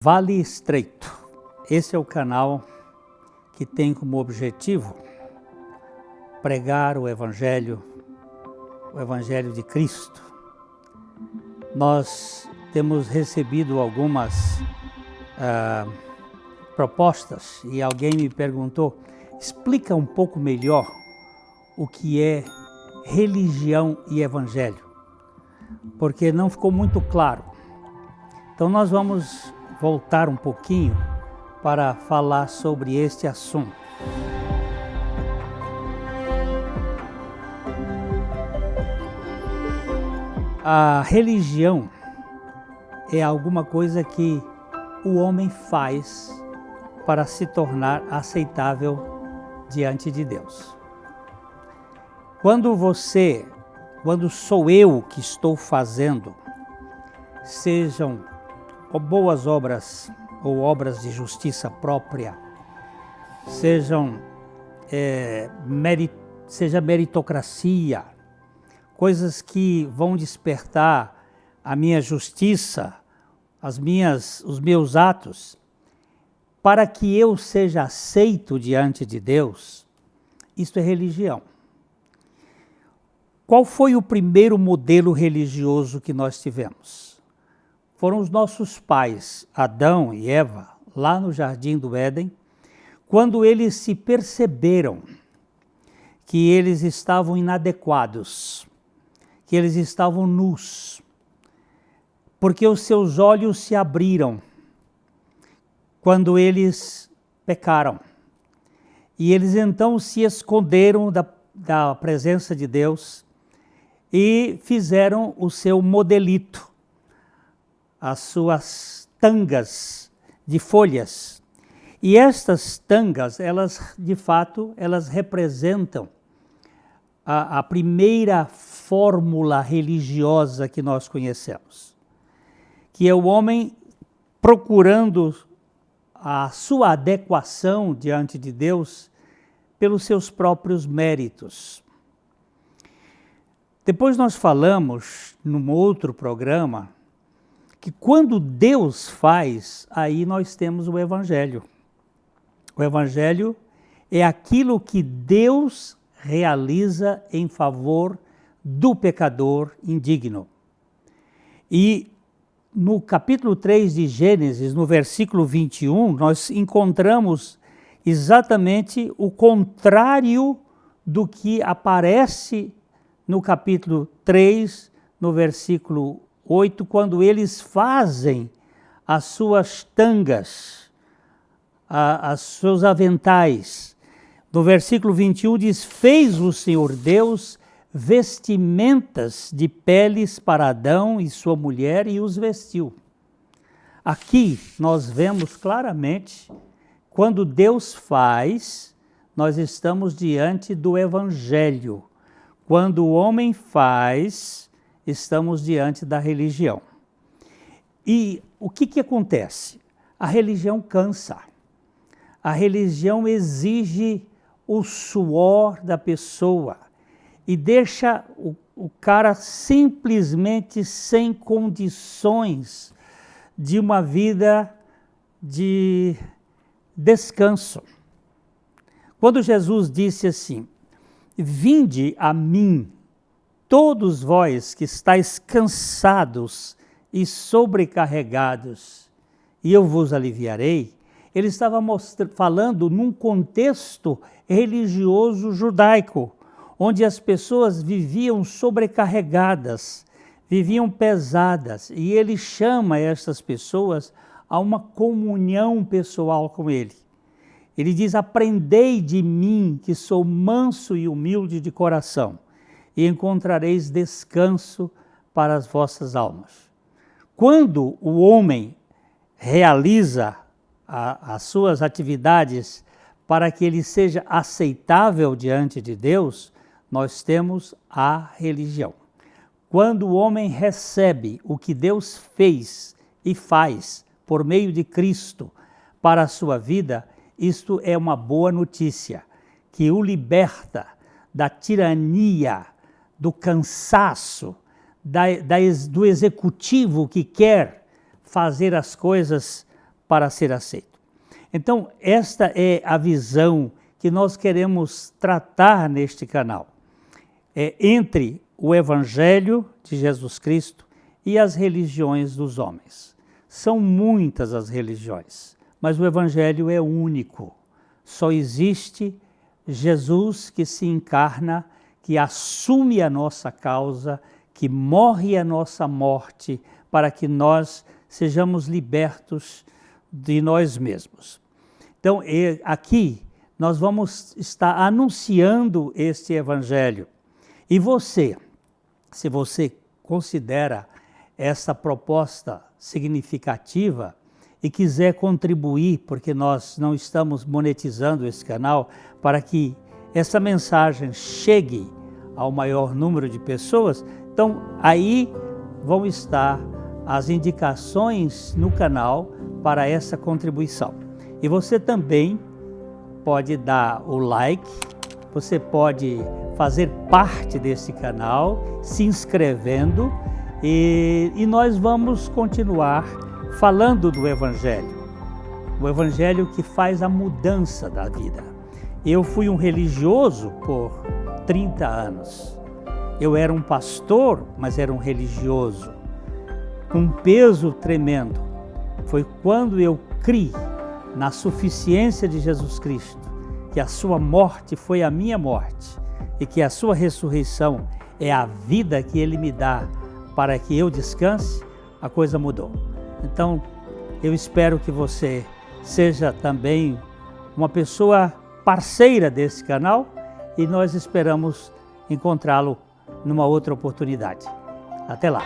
Vale Estreito. Esse é o canal que tem como objetivo pregar o Evangelho de Cristo. Nós temos recebido algumas propostas e alguém me perguntou, explica um pouco melhor o que é religião e Evangelho, porque não ficou muito claro. Então nós vamos voltar um pouquinho para falar sobre este assunto. A religião é alguma coisa que o homem faz para se tornar aceitável diante de Deus. Quando sou eu que estou fazendo, sejam boas obras ou obras de justiça própria, seja meritocracia, coisas que vão despertar a minha justiça, os meus atos, para que eu seja aceito diante de Deus, isto é religião. Qual foi o primeiro modelo religioso que nós tivemos? Foram os nossos pais, Adão e Eva, lá no Jardim do Éden, quando eles se perceberam que eles estavam inadequados, que eles estavam nus, porque os seus olhos se abriram quando eles pecaram. E eles então se esconderam da presença de Deus e fizeram o seu modelito, as suas tangas de folhas. E estas tangas, elas representam a primeira fórmula religiosa que nós conhecemos, que é o homem procurando a sua adequação diante de Deus pelos seus próprios méritos. Depois nós falamos, num outro programa, que quando Deus faz, aí nós temos o Evangelho. O Evangelho é aquilo que Deus realiza em favor do pecador indigno. E no capítulo 3 de Gênesis, no versículo 21, nós encontramos exatamente o contrário do que aparece no capítulo 3, no versículo 8, quando eles fazem as suas tangas, os seus aventais. No versículo 21 diz, fez o Senhor Deus vestimentas de peles para Adão e sua mulher e os vestiu. Aqui nós vemos claramente, quando Deus faz, nós estamos diante do Evangelho. Quando o homem faz, estamos diante da religião. E o que acontece? A religião cansa. A religião exige o suor da pessoa e deixa o cara simplesmente sem condições de uma vida de descanso. Quando Jesus disse assim, vinde a mim, todos vós que estáis cansados e sobrecarregados, e eu vos aliviarei, ele estava falando num contexto religioso judaico, onde as pessoas viviam sobrecarregadas, viviam pesadas, e ele chama essas pessoas a uma comunhão pessoal com ele. Ele diz, aprendei de mim, que sou manso e humilde de coração, e encontrareis descanso para as vossas almas. Quando o homem realiza as suas atividades para que ele seja aceitável diante de Deus, nós temos a religião. Quando o homem recebe o que Deus fez e faz por meio de Cristo para a sua vida, isto é uma boa notícia, que o liberta da tirania, do cansaço, do executivo que quer fazer as coisas para ser aceito. Então, esta é a visão que nós queremos tratar neste canal. Entre o Evangelho de Jesus Cristo e as religiões dos homens. São muitas as religiões, mas o Evangelho é único. Só existe Jesus que se encarna, que assume a nossa causa, que morre a nossa morte, para que nós sejamos libertos de nós mesmos. Então, aqui nós vamos estar anunciando este Evangelho. E você, se você considera essa proposta significativa e quiser contribuir, porque nós não estamos monetizando esse canal, para que essa mensagem chegue ao maior número de pessoas, então aí vão estar as indicações no canal para essa contribuição. E você também pode dar o like, você pode fazer parte desse canal, se inscrevendo, e nós vamos continuar falando do Evangelho. O Evangelho que faz a mudança da vida. Eu fui um religioso por 30 anos. Eu era um pastor, mas era um religioso, com um peso tremendo. Foi quando eu criei na suficiência de Jesus Cristo, que a sua morte foi a minha morte e que a sua ressurreição é a vida que Ele me dá para que eu descanse, a coisa mudou. Então, eu espero que você seja também uma pessoa parceira desse canal e nós esperamos encontrá-lo numa outra oportunidade. Até lá!